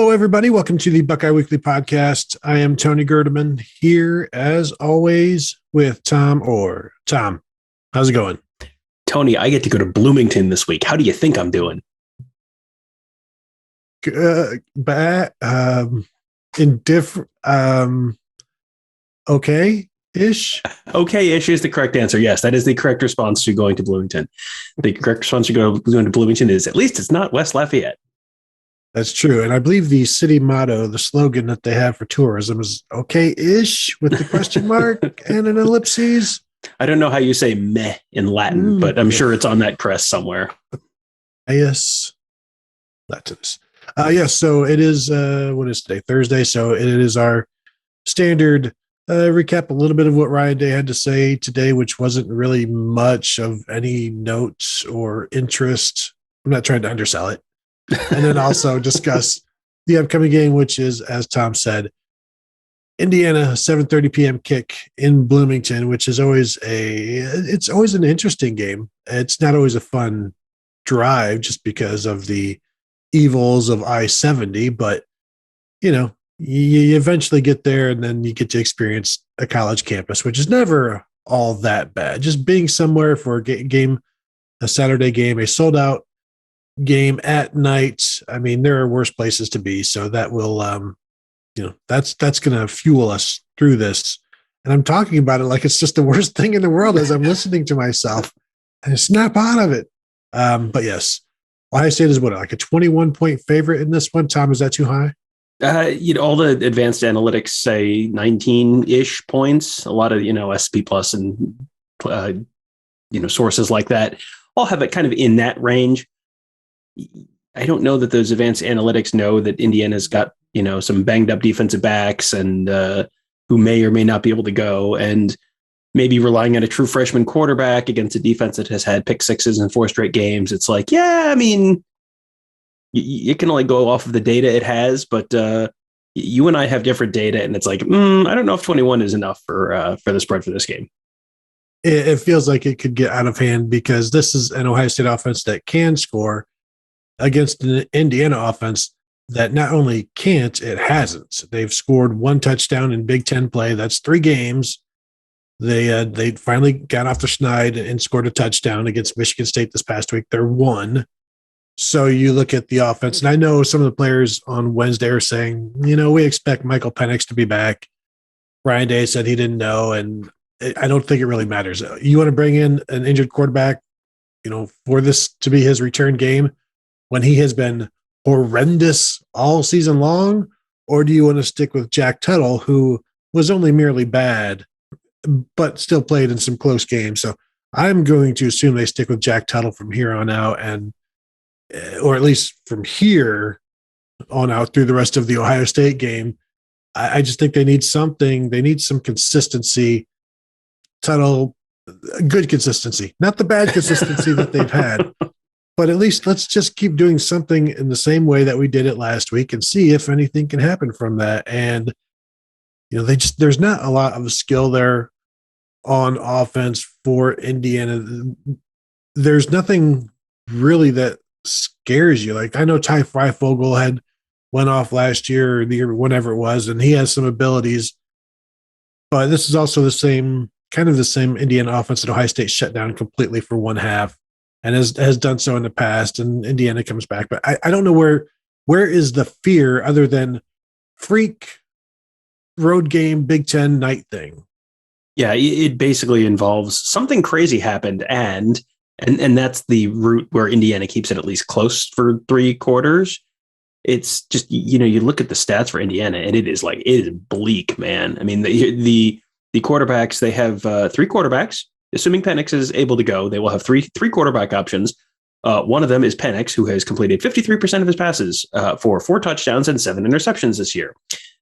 Hello, everybody. Welcome to the Buckeye Weekly Podcast. I am Tony Gerdeman here, as always, with Tom Orr. Tom, how's it going? Tony, I get to go to Bloomington this week. How do you think I'm doing? Indifferent. Okay-ish. Okay-ish is the correct answer. Yes, that is the correct response to going to Bloomington. The correct response to going to Bloomington is, at least it's not West Lafayette. That's true. And I believe the city motto, the slogan that they have for tourism is okay-ish with the question mark and an ellipses. I don't know how you say meh in Latin, but I'm sure it's on that crest somewhere. Yes. Latinus. So it is, what is today? Thursday. So it is our standard recap, a little bit of what Ryan Day had to say today, which wasn't really much of any notes or interest. I'm not trying to undersell it. And then also discuss the upcoming game, which is, as Tom said, Indiana, 7:30 p.m. kick in Bloomington, which is always an interesting game. It's not always a fun drive just because of the evils of I-70, but you eventually get there and then you get to experience a college campus, which is never all that bad. Just being somewhere for a Saturday game, a sold out game at night. I mean, there are worse places to be. So that will, that's going to fuel us through this. And I'm talking about it like it's just the worst thing in the world as I'm listening to myself and snap out of it. But yes, Ohio State is like a 21-point favorite in this one. Tom, is that too high? All the advanced analytics say 19-ish points. A lot of, SP Plus and, sources like that all have it kind of in that range. I don't know that those advanced analytics know that Indiana's got, some banged up defensive backs and who may or may not be able to go, and maybe relying on a true freshman quarterback against a defense that has had pick sixes in 4 straight games. It's like, yeah, I mean, it can only go off of the data it has, but you and I have different data, and it's like, I don't know if 21 is enough for the spread for this game. It feels like it could get out of hand because this is an Ohio State offense that can score against an Indiana offense that not only can't, it hasn't. They've scored 1 touchdown in Big Ten play. That's 3 games. They finally got off the schneid and scored a touchdown against Michigan State this past week. They're 1. So you look at the offense, and I know some of the players on Wednesday are saying, we expect Michael Penix to be back. Ryan Day said he didn't know, and I don't think it really matters. You want to bring in an injured quarterback, for this to be his return game when he has been horrendous all season long, or do you want to stick with Jack Tuttle, who was only merely bad, but still played in some close games? So I'm going to assume they stick with Jack Tuttle from here on out, or at least from here on out through the rest of the Ohio State game. I just think they need something. They need some consistency. Tuttle, good consistency, not the bad consistency that they've had. But at least let's just keep doing something in the same way that we did it last week and see if anything can happen from that. And, there's not a lot of skill there on offense for Indiana. There's nothing really that scares you. Like, I know Ty Freifogel went off last year or the year, whenever it was, and he has some abilities. But this is also the same Indiana offense that Ohio State shut down completely for 1 half. And has done so in the past, and Indiana comes back. But I don't know where is the fear other than freak road game Big Ten night thing. Yeah, it basically involves something crazy happened, and that's the route where Indiana keeps it at least close for 3 quarters. It's just, you look at the stats for Indiana, and it is bleak, man. I mean, the quarterbacks, they have 3 quarterbacks. Assuming Penix is able to go, they will have three quarterback options. One of them is Penix, who has completed 53% of his passes for 4 touchdowns and 7 interceptions this year.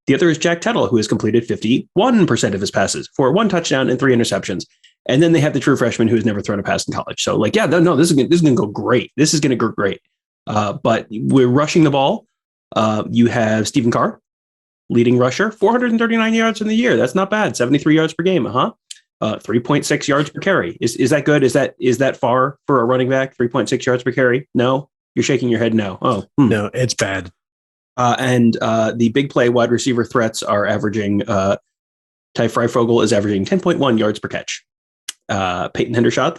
The other is Jack Tuttle, who has completed 51% of his passes for 1 touchdown and 3 interceptions. And then they have the true freshman who has never thrown a pass in college. So, this is going to go great. This is going to go great. But we're rushing the ball. You have Stephen Carr, leading rusher, 439 yards in the year. That's not bad. 73 yards per game. 3.6 yards per carry. Is that good? Is that far for a running back? 3.6 yards per carry? No, you're shaking your head. No. No, it's bad. And the big play wide receiver threats are averaging, Ty Freifogel is averaging 10.1 yards per catch. Peyton Hendershot,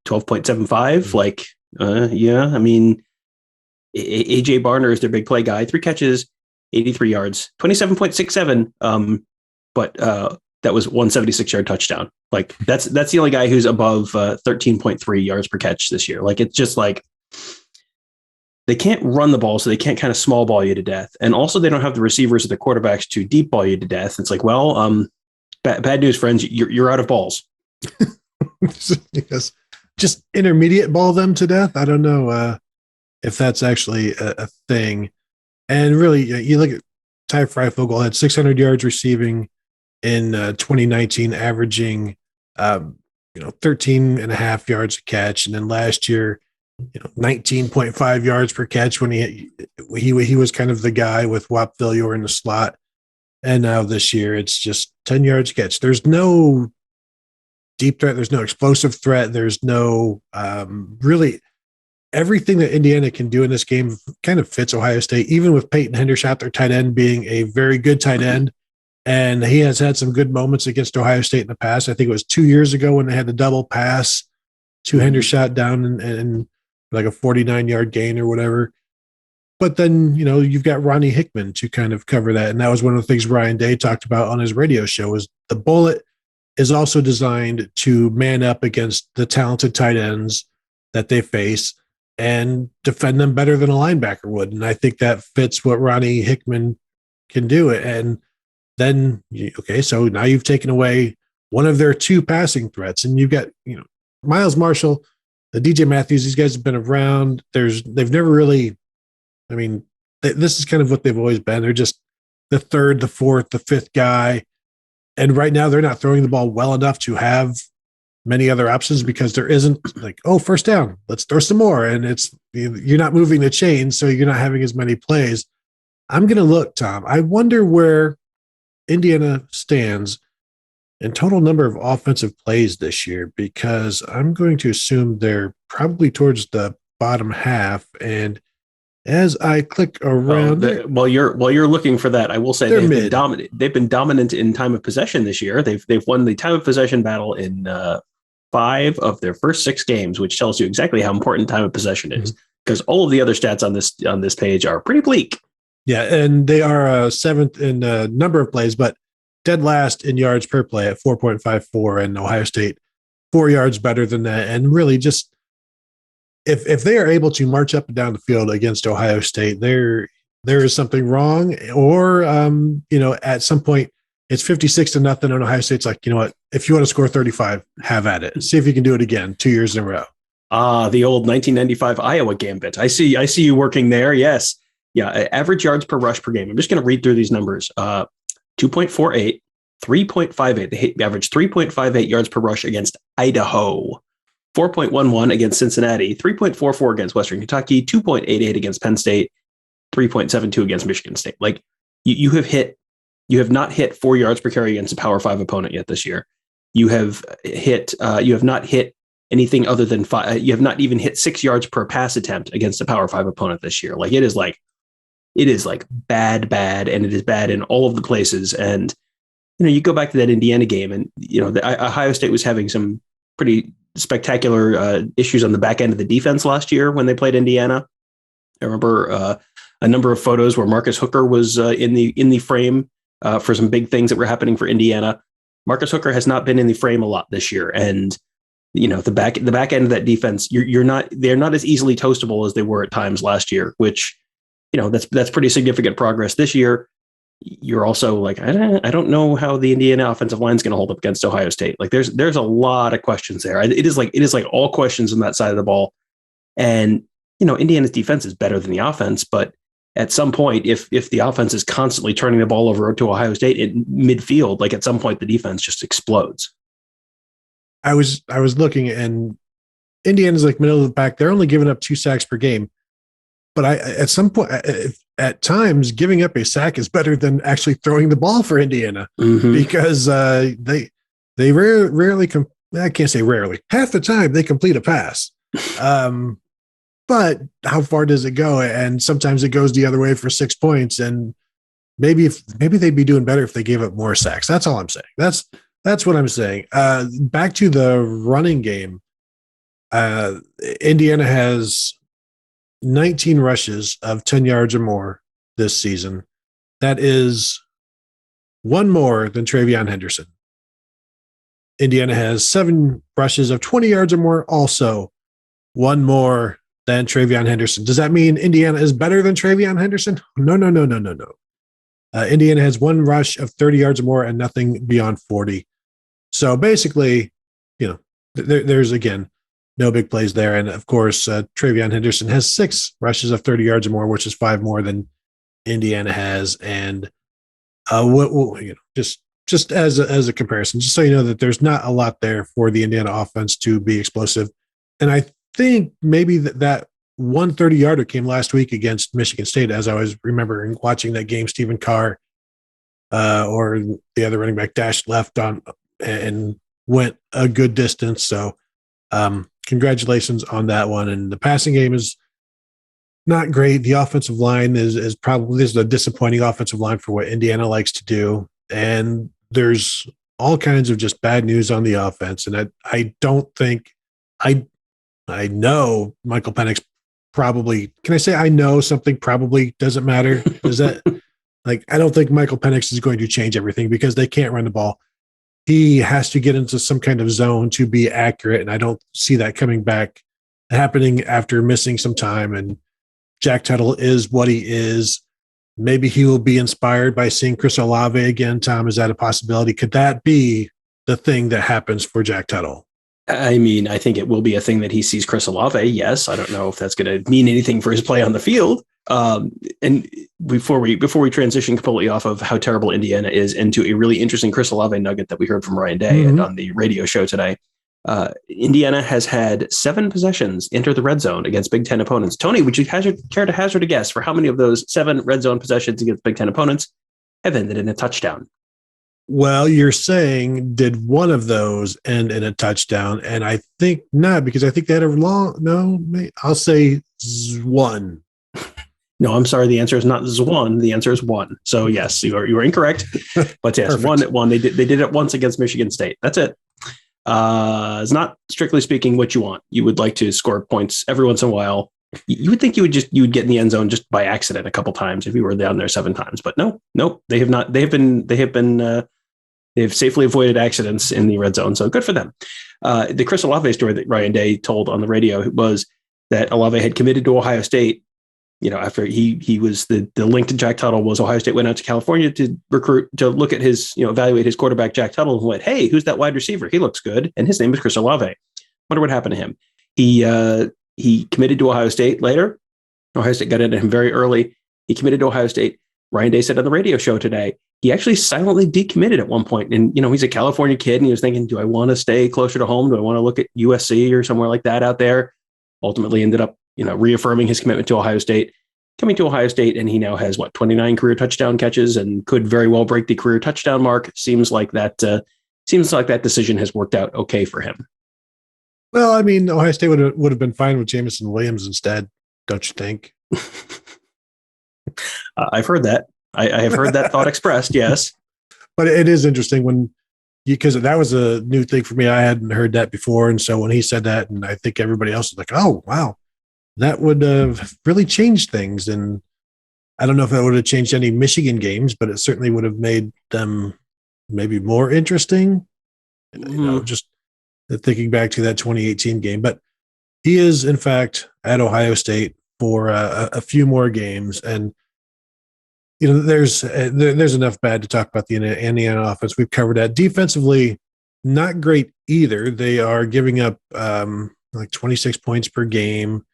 12.75. Like, I mean, AJ Barner is their big play guy. 3 catches, 83 yards, 27.67. But that was 176-yard touchdown. Like, that's the only guy who's above 13.3 yards per catch this year. Like, it's just like, they can't run the ball, so they can't kind of small ball you to death. And also they don't have the receivers or the quarterbacks to deep ball you to death. It's like, well, bad news, friends. You're out of balls. Yes. Just intermediate ball them to death. I don't know if that's actually a thing. And really, you look at Ty Freifogel had 600 yards receiving in 2019, averaging 13 and a half yards a catch. And then last year, 19.5 yards per catch when he was kind of the guy with Wap Villor in the slot. And now this year it's just 10 yards a catch. There's no deep threat. There's no explosive threat. There's no really everything that Indiana can do in this game kind of fits Ohio State, even with Peyton Hendershot, their tight end, being a very good tight end. And he has had some good moments against Ohio State in the past. I think it was 2 years ago when they had the double pass to Hendershot down and like a 49-yard gain or whatever. But then, you've got Ronnie Hickman to kind of cover that. And that was one of the things Ryan Day talked about on his radio show, was the bullet is also designed to man up against the talented tight ends that they face and defend them better than a linebacker would. And I think that fits what Ronnie Hickman can do. And then, so now you've taken away one of their 2 passing threats, and you've got, Miles Marshall, the DJ Matthews, these guys have been around. They've never really, this is kind of what they've always been. They're just the 3rd, the 4th, the 5th guy. And right now they're not throwing the ball well enough to have many other options, because there isn't like, first down, let's throw some more. And you're not moving the chain, so you're not having as many plays. I'm going to look, Tom. I wonder where Indiana stands in total number of offensive plays this year, because I'm going to assume they're probably towards the bottom half. And as I click around, while you're looking for that, I will say they've been dominant. They've been dominant in time of possession this year. They've won the time of possession battle in 5 of their first 6 games, which tells you exactly how important time of possession is. Because all of the other stats on this page are pretty bleak. Yeah, and they are 7th in number of plays, but dead last in yards per play at 4.54, and Ohio State 4 yards better than that. And really, just if they are able to march up and down the field against Ohio State, there is something wrong. Or at some point it's 56-0, and Ohio State's like, if you want to score 35, have at it. See if you can do it again 2 years in a row. The old 1995 Iowa gambit. I see you working there. Yes. Yeah. Average yards per rush per game. I'm just going to read through these numbers. 2.48, 3.58. They averaged 3.58 yards per rush against Idaho, 4.11 against Cincinnati, 3.44 against Western Kentucky, 2.88 against Penn State, 3.72 against Michigan State. Like, you have not hit 4 yards per carry against a Power 5 opponent yet this year. You have not hit anything other than 5. You have not even hit 6 yards per pass attempt against a Power 5 opponent this year. Like, it is bad, and it is bad in all of the places. And, you go back to that Indiana game, and, the Ohio State was having some pretty spectacular issues on the back end of the defense last year when they played Indiana. I remember a number of photos where Marcus Hooker was in the frame for some big things that were happening for Indiana. Marcus Hooker has not been in the frame a lot this year. And, the back end of that defense, they're not as easily toastable as they were at times last year, which, that's pretty significant progress this year. You're also like, I don't know how the Indiana offensive line is going to hold up against Ohio State. Like, there's a lot of questions there. It is like all questions on that side of the ball. And, Indiana's defense is better than the offense, but at some point, if the offense is constantly turning the ball over to Ohio State in midfield, like, at some point the defense just explodes. I was looking, and Indiana's like middle of the pack. They're only giving up 2 sacks per game. But at some point, at times, giving up a sack is better than actually throwing the ball for Indiana, because they rarely I can't say rarely. Half the time they complete a pass. but how far does it go? And sometimes it goes the other way for 6 points. And maybe they'd be doing better if they gave up more sacks. That's all I'm saying. That's what I'm saying. Back to the running game. Indiana has 19 rushes of 10 yards or more this season. That is one more than Travion Henderson. Indiana has 7 rushes of 20 yards or more, also one more than Travion Henderson. Does that mean Indiana is better than Travion Henderson? No. Indiana has 1 rush of 30 yards or more and nothing beyond 40. So basically, there's again, no big plays there. And of course, Travion Henderson has 6 rushes of 30 yards or more, which is 5 more than Indiana has. And just as a comparison, just so you know that there's not a lot there for the Indiana offense to be explosive. And I think maybe that 130-yarder came last week against Michigan State, as I was remembering watching that game. Stephen Carr or the other running back dashed left on and went a good distance. So congratulations on that one. And the passing game is not great. The offensive line is probably, this is a disappointing offensive line for what Indiana likes to do. And there's all kinds of just bad news on the offense. And I don't think I know Michael Penix probably, can I say I know something probably doesn't matter? Is that like, I don't think Michael Penix is going to change everything because they can't run the ball. He has to get into some kind of zone to be accurate. And I don't see that happening after missing some time. And Jack Tuttle is what he is. Maybe he will be inspired by seeing Chris Olave again. Tom, is that a possibility? Could that be the thing that happens for Jack Tuttle? I mean, I think it will be a thing that he sees Chris Olave. Yes. I don't know if that's going to mean anything for his play on the field. And before we transition completely off of how terrible Indiana is into a really interesting Chris Olave nugget that we heard from Ryan Day on the radio show today. Indiana has had 7 possessions enter the red zone against Big Ten opponents. Tony, would you care to hazard a guess for how many of those 7 red zone possessions against Big Ten opponents have ended in a touchdown? Well, you're saying, did one of those end in a touchdown? And I think not, because I think they had I'll say 1. No, I'm sorry. The answer is not 1. The answer is 1. So yes, you are incorrect. But yes, one. They did it once against Michigan State. That's it. It's not strictly speaking what you want. You would like to score points every once in a while. You would think you would get in the end zone just by accident a couple times if you were down there 7 times. But nope. They have not. They've safely avoided accidents in the red zone. So good for them. The Chris Olave story that Ryan Day told on the radio was that Olave had committed to Ohio State. After he was the link to Jack Tuttle was Ohio State went out to California to look at his, evaluate his quarterback, Jack Tuttle, and went, hey, who's that wide receiver? He looks good. And his name is Chris Olave. Wonder what happened to him. He committed to Ohio State later. Ohio State got into him very early. He committed to Ohio State. Ryan Day said on the radio show today, he actually silently decommitted at one point. And, he's a California kid and he was thinking, do I want to stay closer to home? Do I want to look at USC or somewhere like that out there? Ultimately ended up, reaffirming his commitment to Ohio State, coming to Ohio State. And he now has 29 career touchdown catches and could very well break the career touchdown mark. Seems like that decision has worked out okay for him. Well, I mean, Ohio State would have been fine with Jamison Williams instead, don't you think? I've heard that. I have heard that thought expressed. Yes, but it is interesting because that was a new thing for me. I hadn't heard that before, and so when he said that, and I think everybody else was like, "Oh, wow, that would have really changed things." And I don't know if that would have changed any Michigan games, but it certainly would have made them maybe more interesting. Just thinking back to that 2018 game. But he is, in fact, at Ohio State for a few more games, and there's enough bad to talk about the Indiana offense. We've covered that. Defensively, not great either. They are giving up like 26 points per game,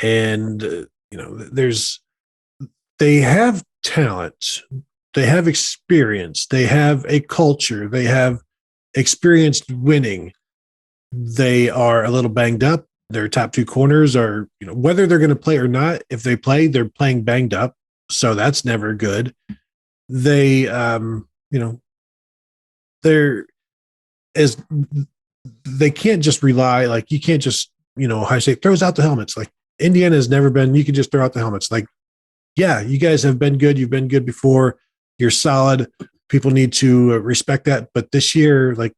and they have talent, they have experience, they have a culture, they have experienced winning. They are a little banged up. Their top 2 corners are, whether they're going to play or not, if they play, they're playing banged up. So that's never good. They, they can't just rely, like you can't just, Ohio State throws out the helmets. Like Indiana has never been, you can just throw out the helmets. Like, yeah, you guys have been good. You've been good before. You're solid. People need to respect that. But this year, like,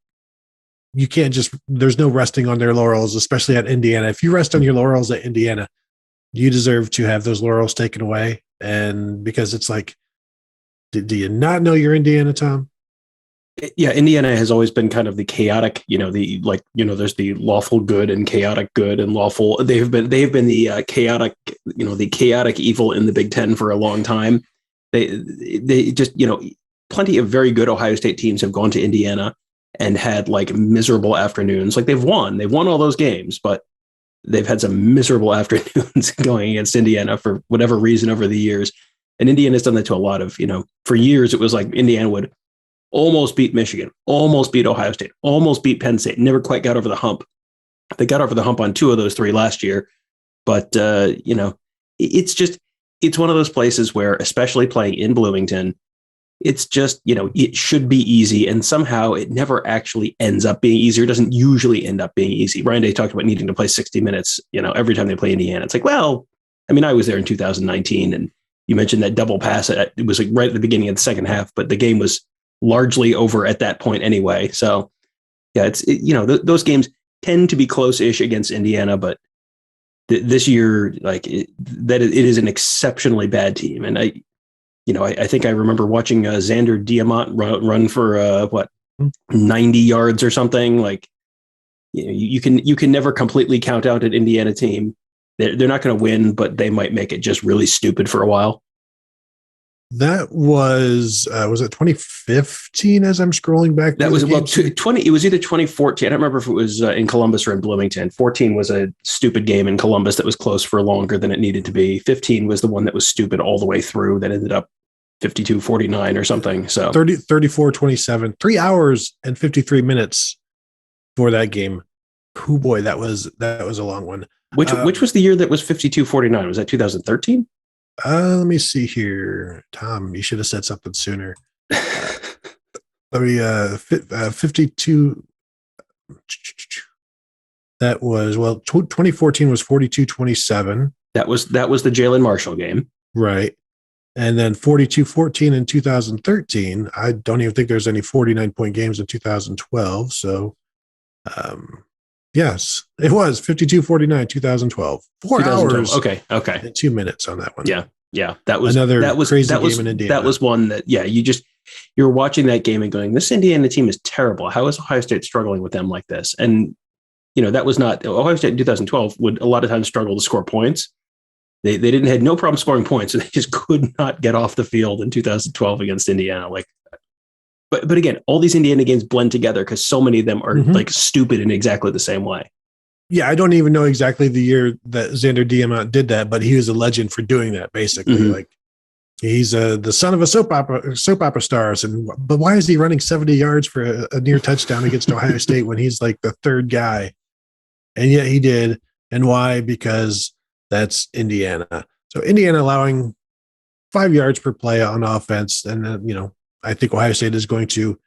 you can't just, there's no resting on their laurels, especially at Indiana. If you rest on your laurels at Indiana, you deserve to have those laurels taken away. And because it's like, do you not know you're Indiana, Tom? Yeah, Indiana has always been kind of the chaotic, there's the lawful good and chaotic good and lawful. They've been the chaotic, the chaotic evil in the Big Ten for a long time. They just, plenty of very good Ohio State teams have gone to Indiana and had like miserable afternoons. Like they've won all those games, but they've had some miserable afternoons going against Indiana for whatever reason over the years. And Indiana's done that to a lot of, for years it was like Indiana would almost beat Michigan, almost beat Ohio State, almost beat Penn State, never quite got over the hump. They got over the hump on 2 of those 3 last year. But, it's one of those places where, especially playing in Bloomington, it's just, it should be easy. And somehow it never actually ends up being easy. It doesn't usually end up being easy. Ryan Day talked about needing to play 60 minutes, every time they play Indiana. It's like, well, I mean, I was there in 2019 and you mentioned that double pass. It was like right at the beginning of the second half, but the game was largely over at that point anyway. So yeah, those games tend to be close-ish against Indiana, but this year, it is an exceptionally bad team. And I think I remember watching Xander Diamant run for 90 yards or something. Like, you can never completely count out an Indiana team. They're not going to win, but they might make it just really stupid for a while. That was it 2015 as I'm scrolling back? That was it was either 2014. I don't remember if it was in Columbus or in Bloomington. 14 was a stupid game in Columbus that was close for longer than it needed to be. 15 was the one that was stupid all the way through that ended up 52-49 or something. So 34-27, 3 hours and 53 minutes for that game. Oh boy, that was a long one. Which was the year that was 52-49? Was that 2013? Let me see here. Tom, you should have said something sooner. Let me 52. That was 2014 was 42-27. That was the Jalen Marshall game. Right. And then 42-14 in 2013. I don't even think there's any 49-point games in 2012. So yes, it was 52-49, 2012. 4 hours. Okay. And 2 minutes on that one. Yeah. That was crazy game in Indiana. That was one that, you're watching that game and going, this Indiana team is terrible. How is Ohio State struggling with them like this? And, that was not Ohio State in 2012 would a lot of times struggle to score points. They had no problem scoring points. And they just could not get off the field in 2012 against Indiana. But again, all these Indiana games blend together because so many of them are like stupid in exactly the same way. Yeah, I don't even know exactly the year that Xander Diamant did that, but he was a legend for doing that. Basically, like he's the son of a soap opera stars, but why is he running 70 yards for a near touchdown against Ohio State when he's like the third guy? And yet he did, and why? Because that's Indiana. So Indiana allowing 5 yards per play on offense, and then I think Ohio State is going to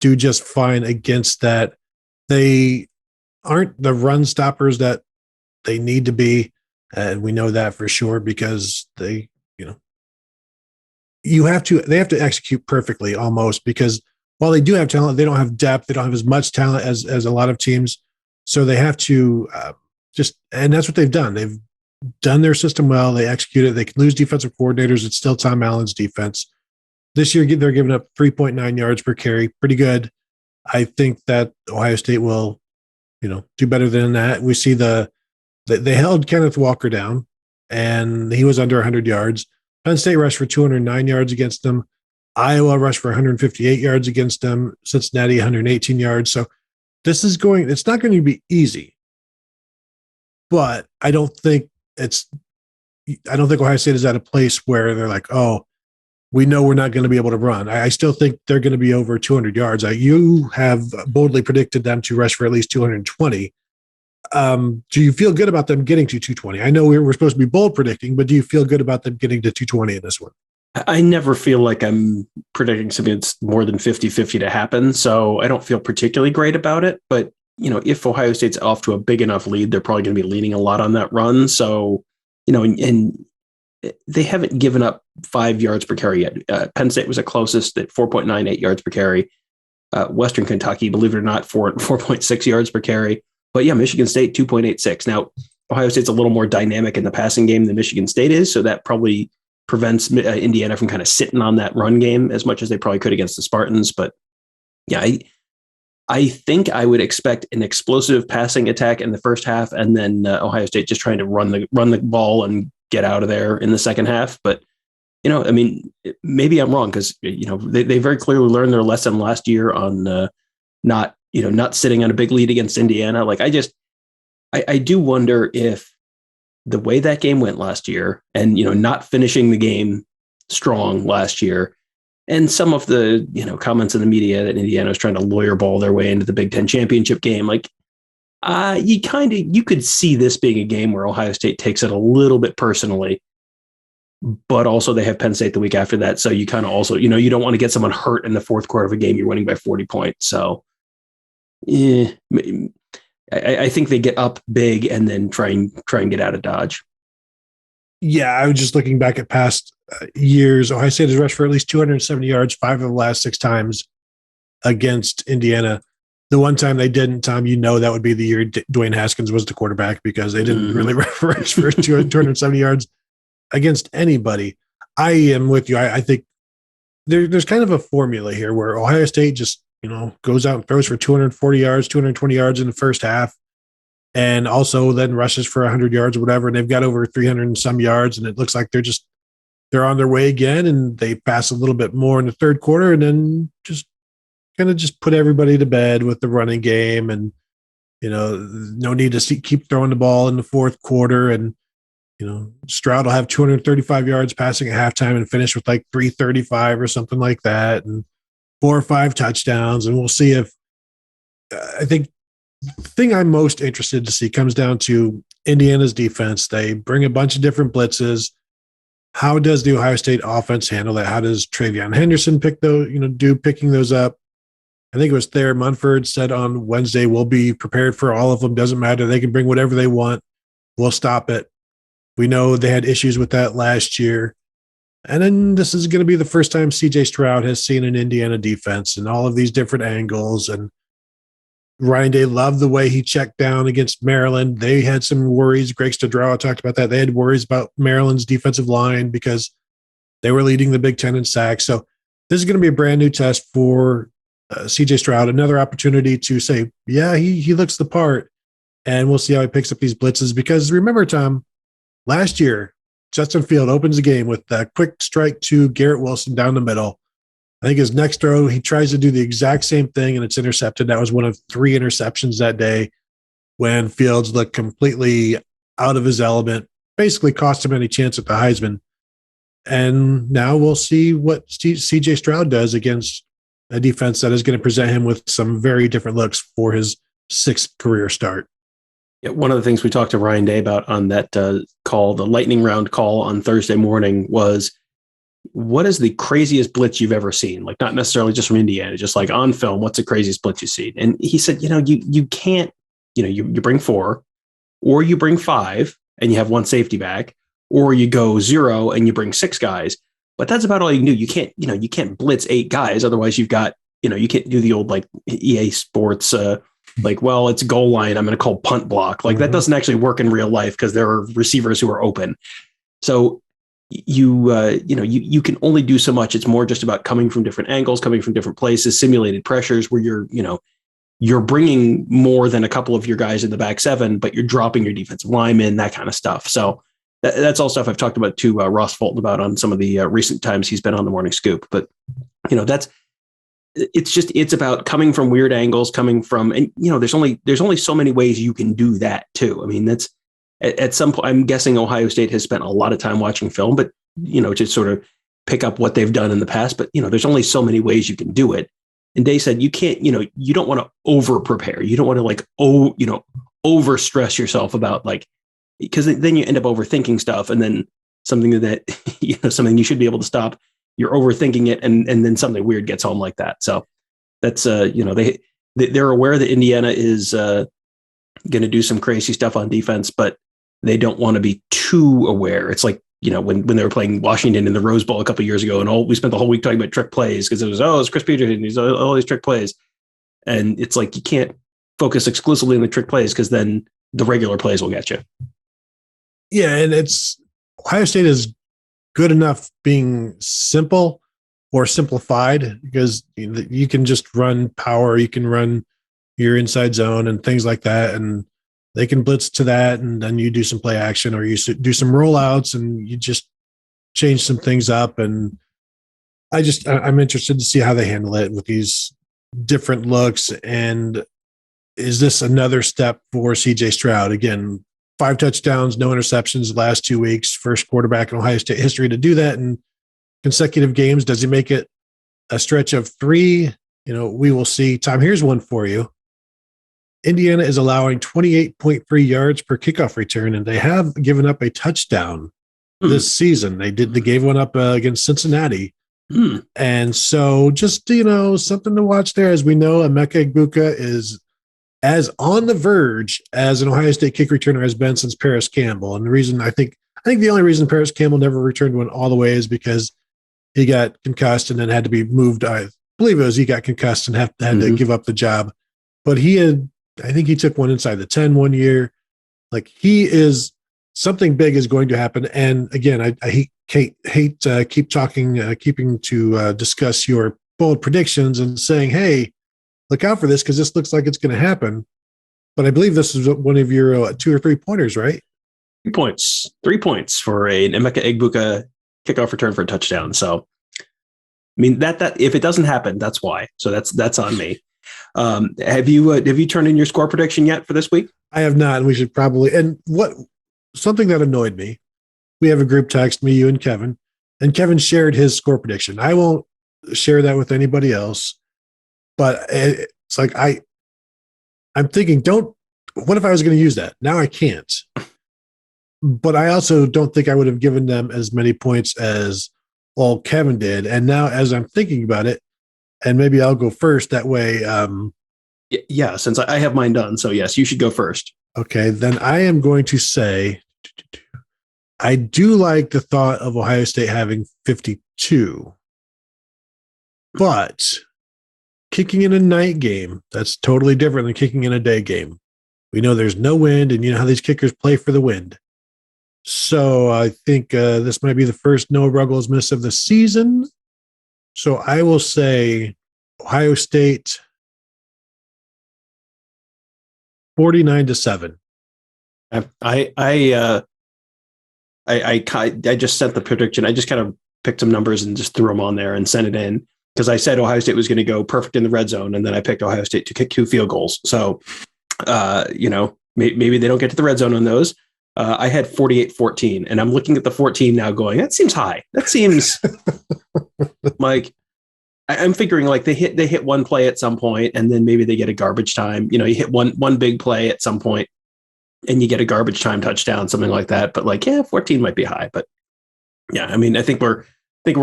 do just fine against that. They aren't the run stoppers that they need to be. And we know that for sure because they have to execute perfectly almost, because while they do have talent, they don't have depth. They don't have as much talent as a lot of teams. So they have to and that's what they've done. They've done their system well. They execute it. They can lose defensive coordinators. It's still Tom Allen's defense. This year, they're giving up 3.9 yards per carry. Pretty good. I think that Ohio State will, do better than that. We see they held Kenneth Walker down, and he was under 100 yards. Penn State rushed for 209 yards against them. Iowa rushed for 158 yards against them. Cincinnati 118 yards. So it's not going to be easy, but I don't think Ohio State is at a place where they're like, oh, we know we're not going to be able to run. I still think they're going to be over 200 yards. You have boldly predicted them to rush for at least 220. Do you feel good about them getting to 220? I know we're supposed to be bold predicting, but do you feel good about them getting to 220 in this one? I never feel like I'm predicting something that's more than 50-50 to happen, so I don't feel particularly great about it. But, if Ohio State's off to a big enough lead, they're probably going to be leaning a lot on that run. So and they haven't given up 5 yards per carry yet. Penn State was the closest at 4.98 yards per carry. Western Kentucky, believe it or not, 4.6 yards per carry. But yeah, Michigan State 2.86. Now, Ohio State's a little more dynamic in the passing game than Michigan State is, so that probably prevents Indiana from kind of sitting on that run game as much as they probably could against the Spartans. But yeah, I think I would expect an explosive passing attack in the first half, and then Ohio State just trying to run the ball and get out of there in the second half. But I mean, maybe I'm wrong because they very clearly learned their lesson last year on not sitting on a big lead against Indiana. Like I do wonder if the way that game went last year, and not finishing the game strong last year, and some of the comments in the media that Indiana was trying to lawyer ball their way into the Big Ten championship game, like you could see this being a game where Ohio State takes it a little bit personally, but also they have Penn State the week after that, so you kind of also you don't want to get someone hurt in the fourth quarter of a game you're winning by 40 points. So yeah, I think they get up big and then try and get out of Dodge. Yeah, I was just looking back at past years. Ohio State has rushed for at least 270 yards 5 of the last 6 times against Indiana. The one time they didn't, Tom, that would be the year Dwayne Haskins was the quarterback, because they didn't really rush for 270 yards against anybody. I am with you. I think there's kind of a formula here where Ohio State just goes out and throws for 240 yards, 220 yards in the first half, and also then rushes for 100 yards or whatever. And they've got over 300 and some yards, and it looks like they're on their way again, and they pass a little bit more in the third quarter, and then just put everybody to bed with the running game, and no need to keep throwing the ball in the fourth quarter. And Stroud will have 235 yards passing at halftime and finish with like 335 or something like that, and 4 or 5 touchdowns. And we'll see if I think the thing I'm most interested to see comes down to Indiana's defense. They bring a bunch of different blitzes. How does the Ohio State offense handle that? How does Travion Henderson picking those up? I think it was Thayer Munford said on Wednesday, we'll be prepared for all of them. Doesn't matter. They can bring whatever they want. We'll stop it. We know they had issues with that last year. And then this is going to be the first time CJ Stroud has seen an Indiana defense and all of these different angles. And Ryan Day loved the way he checked down against Maryland. They had some worries. Greg Studrawa talked about that. They had worries about Maryland's defensive line because they were leading the Big Ten in sacks. So this is going to be a brand new test for CJ Stroud. Another opportunity to say, yeah, he looks the part, and we'll see how he picks up these blitzes. Because remember, Tom, last year, Justin Field opens the game with a quick strike to Garrett Wilson down the middle. I think his next throw, he tries to do the exact same thing, and it's intercepted. That was one of 3 interceptions that day when Fields looked completely out of his element, basically cost him any chance at the Heisman. And now we'll see what CJ Stroud does against a defense that is going to present him with some very different looks for his 6th career start. Yeah, one of the things we talked to Ryan Day about on that call, the lightning round call on Thursday morning, was what is the craziest blitz you've ever seen? Like, not necessarily just from Indiana, just like on film, what's the craziest blitz you've seen? And he said, you can't, you bring 4, or you bring 5 and you have 1 safety back, or you go 0 and you bring 6 guys. But that's about all you can do. You can't blitz 8 guys. Otherwise you've got, you can't do the old like EA Sports, it's goal line, I'm going to call punt block. Like that doesn't actually work in real life because there are receivers who are open. So you can only do so much. It's more just about coming from different angles, coming from different places, simulated pressures where you're bringing more than a couple of your guys in the back 7, but you're dropping your defensive linemen, that kind of stuff. So that's all stuff I've talked about to Ross Fulton about on some of the recent times he's been on the Morning Scoop. But it's about coming from weird angles, and there's only so many ways you can do that too. I mean, that's at some point, I'm guessing Ohio State has spent a lot of time watching film, but to sort of pick up what they've done in the past. But there's only so many ways you can do it. And Day said you can't, you don't want to over prepare. You don't want to over stress yourself about because then you end up overthinking stuff, and then something that something you should be able to stop, you're overthinking it, and then something weird gets home like that. So that's they're aware that Indiana is going to do some crazy stuff on defense, but they don't want to be too aware. It's like, when they were playing Washington in the Rose Bowl a couple of years ago, and we spent the whole week talking about trick plays because it was, it's Chris Peterson, he's all these trick plays. And it's like, you can't focus exclusively on the trick plays because then the regular plays will get you. Yeah, and Ohio State is good enough being simple or simplified because you can just run power, you can run your inside zone and things like that, and they can blitz to that, and then you do some play action or you do some rollouts and you just change some things up. And I'm interested to see how they handle it with these different looks. And is this another step for CJ Stroud? Again, 5 touchdowns, no interceptions the last 2 weeks, first quarterback in Ohio State history to do that in consecutive games. Does he make it a stretch of 3? We will see. Tom, here's one for you. Indiana is allowing 28.3 yards per kickoff return, and they have given up a touchdown this season. They gave one up against Cincinnati. And so just, something to watch there. As we know, Emeka Egbuka is as on the verge as an Ohio State kick returner has been since Paris Campbell. And the reason I think the only reason Paris Campbell never returned one all the way is because he got concussed and then had to be moved. I believe it was he got concussed and had to give up the job. But I think he took one inside the 10 one year. Like, something big is going to happen. And again, I hate keeping to discuss your bold predictions and saying, hey, look out for this because this looks like it's going to happen. But I believe this is one of your 2 or 3 pointers, right? 3 points. 3 points for an Emeka Egbuka kickoff return for a touchdown. So, I mean, that if it doesn't happen, that's why. So that's on me. Have you turned in your score prediction yet for this week? I have not. And we should probably. And something that annoyed me. We have a group text, me, you, and Kevin shared his score prediction. I won't share that with anybody else. But it's like I'm thinking, what if I was going to use that? Now I can't. But I also don't think I would have given them as many points as Kevin did. And now as I'm thinking about it, and maybe I'll go first that way. Yeah, since I have mine done. So yes, you should go first. Okay, then I am going to say I do like the thought of Ohio State having 52. But kicking in a night game, that's totally different than kicking in a day game. We know there's no wind, and you know how these kickers play for the wind. So I think this might be the first Noah Ruggles miss of the season. So I will say Ohio State 49-7. I just sent the prediction. I just kind of picked some numbers and just threw them on there and sent it in because I said Ohio State was going to go perfect in the red zone, and then I picked Ohio State to kick 2 field goals. So, maybe they don't get to the red zone on those. I had 48-14, and I'm looking at the 14 now going, that seems high. That seems like I'm figuring like they hit one play at some point, and then maybe they get a garbage time. You hit one big play at some point, and you get a garbage time touchdown, something like that. But 14 might be high. But yeah, I mean, I think we're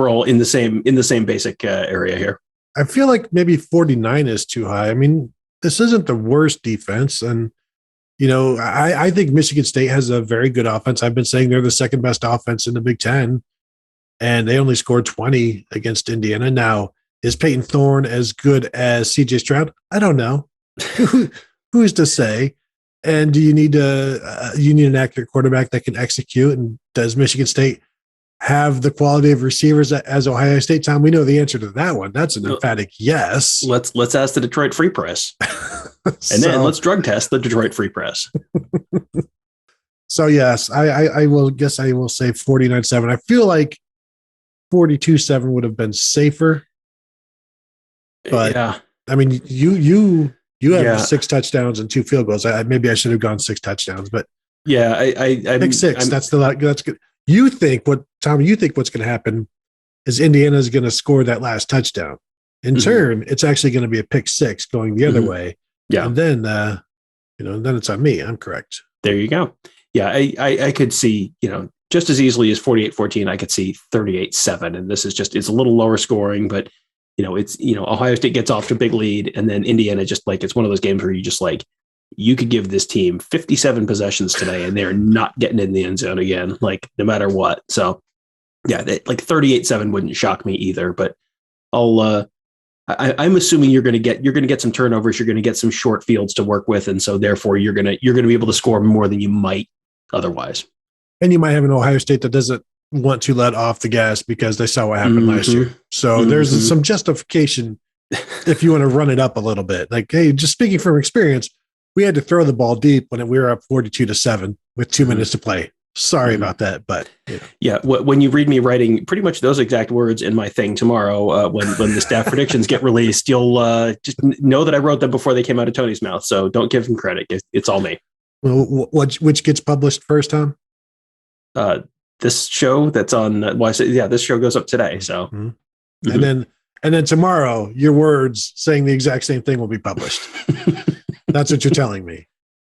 all in the same basic area here. I feel like maybe 49 is too high. I mean, this isn't the worst defense, and I think Michigan State has a very good offense. I've been saying they're the second best offense in the Big Ten, and they only scored 20 against Indiana. Now, is Peyton Thorne as good as CJ Stroud? I don't know. Who's to say? And do you need an accurate quarterback that can execute? And does Michigan State have the quality of receivers as Ohio State? Tom, we know the answer to that one. That's an emphatic yes. Let's ask the Detroit Free Press. And then let's drug test the Detroit Free Press. So yes, I will say 49-7. I feel like 42-7 would have been safer. But yeah. I mean, you have 6 touchdowns and 2 field goals. Maybe I should have gone 6 touchdowns, but yeah, I pick 6. That's good. You think what's going to happen is Indiana is going to score that last touchdown. In turn, it's actually going to be a pick 6 going the other way. Yeah. And then, then it's on me. I'm correct. There you go. Yeah. I could see, just as easily as 48-14, I could see 38-7. And this is it's a little lower scoring, but Ohio State gets off to a big lead, and then Indiana just it's one of those games where you just you could give this team 57 possessions today and they're not getting in the end zone again, like no matter what. So yeah, like 38-7 wouldn't shock me either, but I'm assuming you're going to get some turnovers. You're going to get some short fields to work with. And so therefore you're going to be able to score more than you might otherwise. And you might have an Ohio State that doesn't want to let off the gas because they saw what happened last year. So there's some justification if you want to run it up a little bit. Like, hey, just speaking from experience, we had to throw the ball deep when we were up 42-7 with 2 minutes to play. Sorry about that, but yeah. When you read me writing pretty much those exact words in my thing tomorrow, when the staff predictions get released, you'll just know that I wrote them before they came out of Tony's mouth. So don't give him credit; it's all me. Well, which gets published first, Tom? This show that's on. This show goes up today. So, and then tomorrow, your words saying the exact same thing will be published. That's what you're telling me.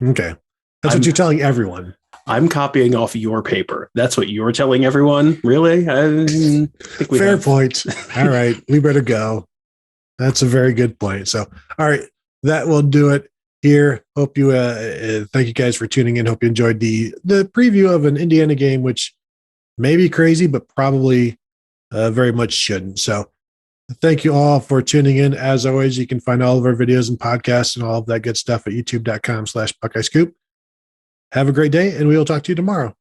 Okay, that's what you're telling everyone. I'm copying off your paper. That's what you're telling everyone? Really? I think Fair point. All right. We better go. That's a very good point. So, all right. That will do it here. Hope you, thank you guys for tuning in. Hope you enjoyed the preview of an Indiana game, which may be crazy, but probably very much shouldn't. So thank you all for tuning in. As always, you can find all of our videos and podcasts and all of that good stuff at youtube.com/BuckeyeScoop. Have a great day, and we will talk to you tomorrow.